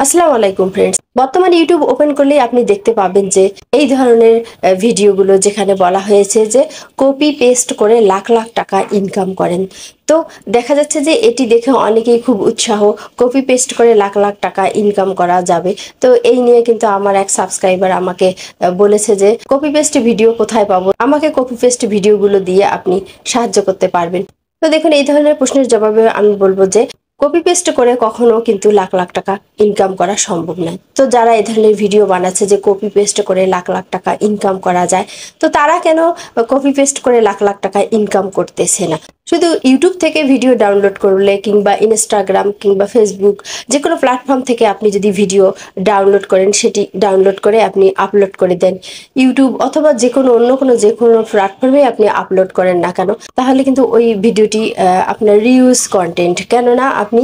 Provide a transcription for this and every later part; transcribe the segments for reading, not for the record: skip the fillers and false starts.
আসসালামু আলাইকুম ফ্রেন্ডস। বর্তমানে ইউটিউব ওপেন করলেই আপনি দেখতে পাবেন যে এই ধরনের ভিডিওগুলো যেখানে বলা হয়েছে যে কপি পেস্ট করে লাখ লাখ টাকা ইনকাম করেন। তো দেখা যাচ্ছে যে এটি দেখে অনেকেই খুব উৎসাহ, কপি পেস্ট করে লাখ লাখ টাকা ইনকাম করা যাবে। তো এই নিয়ে কিন্তু আমার এক সাবস্ক্রাইবার আমাকে বলেছে যে কপি পেস্ট ভিডিও কোথায় পাবো, আমাকে কপি পেস্ট ভিডিওগুলো দিয়ে আপনি সাহায্য করতে পারবেন। তো দেখুন, এই ধরনের প্রশ্নের জবাবে আমি বলবো যে কপি পেস্ট করে কখনো কিন্তু লাখ লাখ টাকা ইনকাম করা সম্ভব নয়। তো যারা এই ধরনের ভিডিও বানাচ্ছে যে কপি পেস্ট করে লাখ লাখ টাকা ইনকাম করা যায়, তো তারা কেন কপি পেস্ট করে লাখ লাখ টাকা ইনকাম করতেছে না? শুধু ইউটিউব থেকে ভিডিও ডাউনলোড করলে কিংবা ইনস্টাগ্রাম কিংবা ফেসবুক যে কোনো প্ল্যাটফর্ম থেকে আপনি যদি ভিডিও ডাউনলোড করেন, সেটি ডাউনলোড করে আপনি আপলোড করে দেন ইউটিউব অথবা যে কোনো অন্য যে কোনো প্ল্যাটফর্মে আপনি আপলোড করেন না কেন, তাহলে কিন্তু ওই ভিডিওটি আপনার রিউজ কন্টেন্ট। কেননা আপনি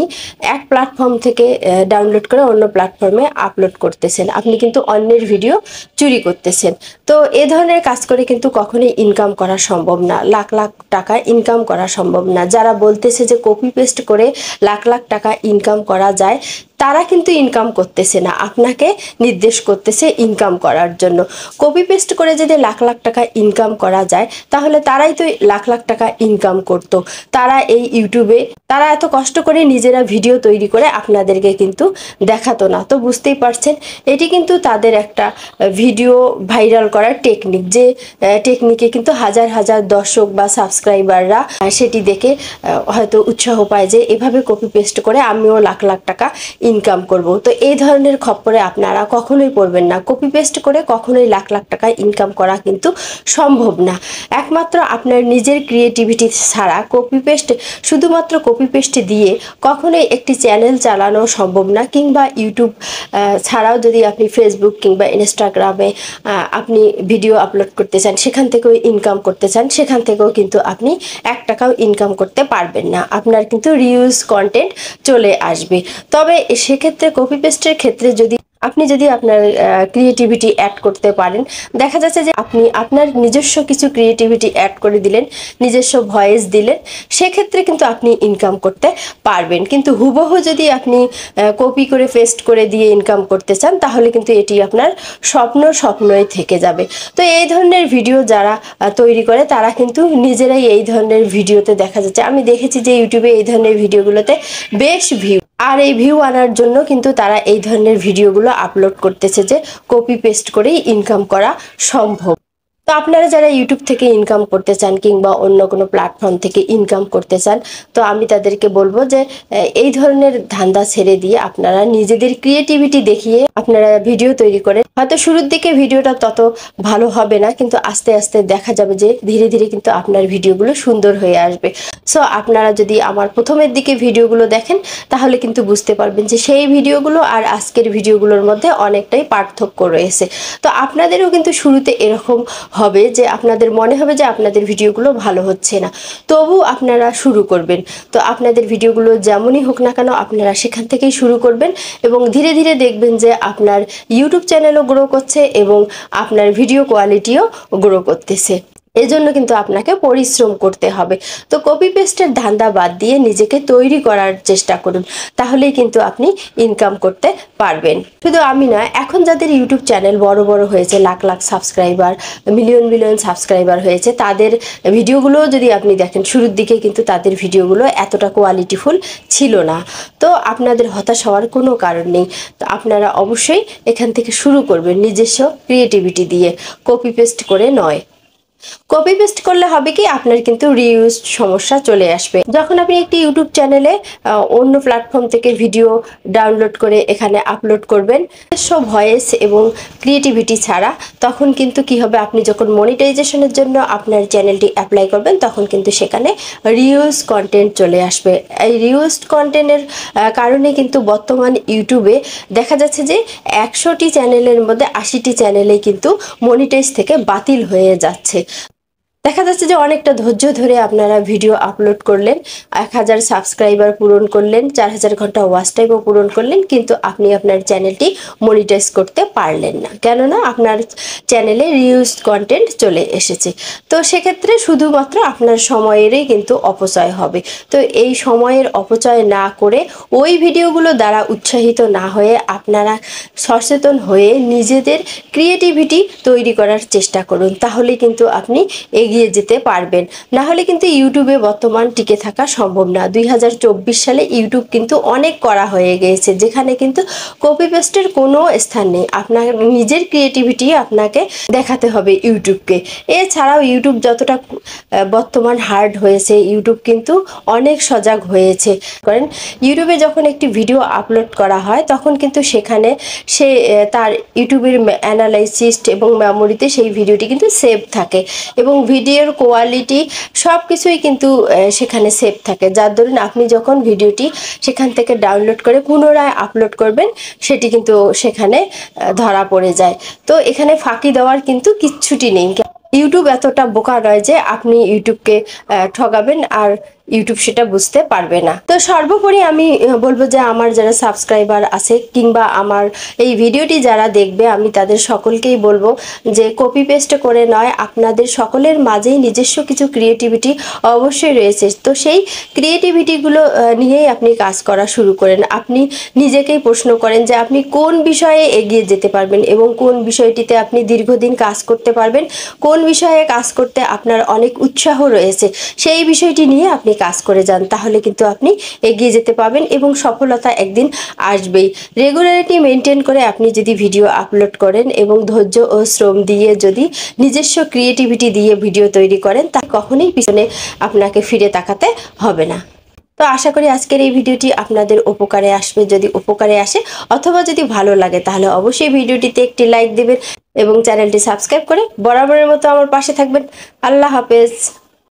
এক প্ল্যাটফর্ম থেকে ডাউনলোড করে অন্য প্ল্যাটফর্মে আপলোড করতেছেন, আপনি কিন্তু অন্যের ভিডিও চুরি করতেছেন। তো এ ধরনের কাজ করে কিন্তু কখনোই ইনকাম করা সম্ভব না, লাখ লাখ টাকা ইনকাম করা সম্ভব না। যারা বলতেছে যে কপি পেস্ট করে লাখ লাখ টাকা ইনকাম করা যায়, তারা কিন্তু ইনকাম করতেছে না, আপনাকে নির্দেশ করতেছে ইনকাম করার জন্য। কপি পেস্ট করে যদি লাখ লাখ টাকা ইনকাম করা যায়, তাহলে তারাই তো লাখ লাখ টাকা ইনকাম করতো। তারা এই ইউটিউবে তারা এত কষ্ট করে নিজেরা ভিডিও তৈরি করে আপনাদেরকে কিন্তু দেখাতো না। তো বুঝতেই পারছেন, এটি কিন্তু তাদের একটা ভিডিও ভাইরাল করার টেকনিক, যে টেকনিকে কিন্তু হাজার হাজার দর্শক বা সাবস্ক্রাইবাররা সেটি দেখে হয়তো উৎসাহ পায় যে এভাবে কপি পেস্ট করে আমিও লাখ লাখ টাকা ইনকাম করব। তো এই ধরনের খপ্পরে আপনারা কখনোই পড়বেন না। কপি পেস্ট করে কখনোই লাখ লাখ টাকা ইনকাম করা কিন্তু সম্ভব না। একমাত্র আপনার নিজের ক্রিয়েটিভিটি ছাড়া শুধুমাত্র কপি পেস্ট দিয়ে কখনোই একটি চ্যানেল চালানো সম্ভব না। কিংবা ইউটিউব ছাড়াও যদি আপনি ফেসবুক কিংবা ইনস্টাগ্রামে আপনি ভিডিও আপলোড করতে চান, সেখান থেকেও ইনকাম করতে চান, সেখান থেকেও কিন্তু আপনি 1 টাকাও ইনকাম করতে পারবেন না। আপনার কিন্তু রিউজ কন্টেন্ট চলে আসবে। তবে সেক্ষেত্রে কপি পেস্টের ক্ষেত্রে আপনি যদি আপনার ক্রিয়েটিভিটি অ্যাড করতে পারেন, দেখা যাচ্ছে যে আপনি আপনার নিজস্ব কিছু ক্রিয়েটিভিটি অ্যাড করে দিলেন, নিজস্ব ভয়েস দিলেন, সেক্ষেত্রে কিন্তু আপনি ইনকাম করতে পারবেন। কিন্তু হুবহু যদি আপনি কপি করে পেস্ট করে দিয়ে ইনকাম করতে চান, তাহলে কিন্তু এটি আপনার স্বপ্নই থেকে যাবে। তো এই ধরনের ভিডিও যারা তৈরি করে, তারা কিন্তু নিজেরাই এই ধরনের ভিডিওতে দেখা যাচ্ছে, আমি দেখেছি যে ইউটিউবে এই ধরনের ভিডিওগুলোতে বেশ ভিউ, আর এই ভিউ আনার জন্য কিন্তু তারা এই ধরনের ভিডিওগুলো আপলোড করতেছে যে কপি পেস্ট করেই ইনকাম করা সম্ভব। তো আপনারা যারা ইউটিউব থেকে ইনকাম করতে চান কিংবা অন্য কোনো প্ল্যাটফর্ম থেকে ইনকাম করতে চান, তো আমি তাদেরকে বলবো যে এই ধরনের ধান্দা ছেড়ে দিয়ে আপনারা নিজেদের ক্রিয়েটিভিটি দেখিয়ে আপনারা ভিডিও তৈরি করেন। হয়তো শুরুর দিকে ভিডিওটা তত ভালো হবে না, কিন্তু আস্তে আস্তে দেখা যাবে যে ধীরে ধীরে কিন্তু আপনার ভিডিওগুলো সুন্দর হয়ে আসবে। সো আপনারা যদি আমার প্রথমের দিকে ভিডিওগুলো দেখেন, তাহলে কিন্তু বুঝতে পারবেন যে সেই ভিডিওগুলো আর আজকের ভিডিওগুলোর মধ্যে অনেকটাই পার্থক্য রয়েছে। তো আপনাদেরও কিন্তু শুরুতে এরকম হবে যে আপনাদের মনে হবে যে আপনাদের ভিডিওগুলো ভালো হচ্ছে না, তবু আপনারা শুরু করবেন। তো আপনাদের ভিডিওগুলো যেমনই হোক না কেন, আপনারা সেখান থেকেই শুরু করবেন এবং ধীরে ধীরে দেখবেন যে আপনার ইউটিউব চ্যানেলও গ্রো করছে এবং আপনার ভিডিও কোয়ালিটিও গ্রো করতেছে। এজন্য কিন্তু আপনাকে পরিশ্রম করতে হবে। তো কপি পেস্টের ধান্দা বাদ দিয়ে নিজেকে তৈরি করার চেষ্টা করুন, তাহলেই কিন্তু আপনি ইনকাম করতে পারবেন। শুধু আমি না, এখন যাদের ইউটিউব চ্যানেল বড় বড় হয়েছে, lakh lakh subscriber, million million subscriber হয়েছে, তাদের ভিডিওগুলো যদি আপনি দেখেন, শুরুর দিকে কিন্তু তাদের ভিডিওগুলো এতটা কোয়ালিটিফুল ছিল না। তো আপনাদের হতাশ হওয়ার কোনো কারণ নেই। তো আপনারা অবশ্যই এখান থেকে শুরু করবেন নিজস্ব ক্রিয়েটিভিটি দিয়ে, কপি পেস্ট করে নয়। কপি পেস্ট করলে হবে কি, আপনার কিন্তু রিউজ সমস্যা চলে আসবে। যখন আপনি একটি ইউটিউব চ্যানেলে অন্য প্ল্যাটফর্ম থেকে ভিডিও ডাউনলোড করে এখানে আপলোড করবেন সব ভয়েস এবং ক্রিয়েটিভিটি ছাড়া, তখন কিন্তু কি হবে, আপনি যখন মনিটাইজেশনের জন্য আপনার চ্যানেলটি অ্যাপ্লাই করবেন, তখন কিন্তু সেখানে রিউজ কন্টেন্ট চলে আসবে। এই রিউজ কন্টেন্টের কারণে কিন্তু বর্তমান ইউটিউবে দেখা যাচ্ছে যে 100টি চ্যানেলের মধ্যে 80টি চ্যানেলেই কিন্তু মনিটাইজ থেকে বাতিল হয়ে যাচ্ছে। দেখা যাচ্ছে যে অনেকটা ধৈর্য ধরে আপনারা ভিডিও আপলোড করলেন, 1000 সাবস্ক্রাইবার পূরণ করলেন, 4000 ঘন্টা ওয়াচ টাইমও পূরণ করলেন, কিন্তু আপনি আপনার চ্যানেলটি মনিটাইজ করতে পারলেন না, কেননা আপনার চ্যানেলে রিউজ কন্টেন্ট চলে এসেছে। তো সেক্ষেত্রে শুধুমাত্র আপনার সময়েরই কিন্তু অপচয় হবে। তো এই সময়ের অপচয় না করে ওই ভিডিওগুলো দ্বারা উৎসাহিত না হয়ে আপনারা সচেতন হয়ে নিজেদের ক্রিয়েটিভিটি তৈরি করার চেষ্টা করুন, তাহলে কিন্তু আপনি এগিয়ে যেতে পারবেন। না হলে কিন্তু ইউটিউবে বর্তমান টিকে থাকা সম্ভব না। 2024 সালে ইউটিউব কিন্তু অনেক করা হয়ে গিয়েছে, যেখানে কিন্তু কপি পেস্টের কোনো স্থান নেই। আপনার নিজের ক্রিয়েটিভিটি আপনাকে দেখাতে হবে ইউটিউবকে। এছাড়াও ইউটিউব যতটা বর্তমান হার্ড হয়েছে, ইউটিউব কিন্তু অনেক সজাগ হয়েছে। করেন ইউটিউবে যখন একটি ভিডিও আপলোড করা হয় তখন কিন্তু সেখানে সে তার ইউটিউবের অ্যানালাইসিস এবং মেমোরিতে সেই ভিডিওটি কিন্তু সেভ থাকে, এবং ভিডিওর কোয়ালিটি সব কিছুই কিন্তু সেখানে সেভ থাকে, যার দরুন আপনি যখন ভিডিওটি সেখান থেকে ডাউনলোড করে পুনরায় আপলোড করবেন সেটি কিন্তু সেখানে ধরা পড়ে যায়। তো এখানে ফাঁকি দেওয়ার কিন্তু কিচ্ছুটি নেই। ইউটিউব এতটা বোকা নয় যে আপনি ইউটিউবকে ঠকাবেন আর ইউটিউব সেটা বুঝতে পারবে না। তো সর্বোপরি আমি বলবো যে আমার যারা সাবস্ক্রাইবার আছে কিংবা আমার এই ভিডিওটি যারা দেখবে, আমি তাদের সকলকেই বলবো যে কপি পেস্ট করে নয়, আপনাদের সকলের মাঝেই নিজস্ব কিছু ক্রিয়েটিভিটি অবশ্যই রয়েছে। তো সেই ক্রিয়েটিভিটিগুলো নিয়েই আপনি কাজ করা শুরু করেন। আপনি নিজেকেই প্রশ্ন করেন যে আপনি কোন বিষয়ে এগিয়ে যেতে পারবেন এবং কোন বিষয়টিতে আপনি দীর্ঘদিন কাজ করতে পারবেন, কোন বিষয়ে কাজ করতে আপনার অনেক উৎসাহ রয়েছে, সেই বিষয়টি নিয়ে আপনি কাজ করে যান, তাহলে কিন্তু আপনি এগিয়ে যেতে পারবেন এবং সফলতা একদিন আসবেই। রেগুলারিটি মেনটেন করে আপনি যদি ভিডিও আপলোড করেন এবং ধৈর্য ও শ্রম দিয়ে যদি নিজস্ব ক্রিয়েটিভিটি দিয়ে ভিডিও তৈরি করেন, তা কখনোই পিছনে আপনাকে ফিরে তাকাতে হবে না। তো আশা করি আজকের এই ভিডিওটি আপনাদের উপকারে আসবে। যদি উপকারে আসে অথবা যদি ভালো লাগে তাহলে অবশ্যই ভিডিওটিতে একটি লাইক দেবেন এবং চ্যানেলটি সাবস্ক্রাইব করে বরাবরের মতো আমার পাশে থাকবেন। আল্লাহ হাফেজ।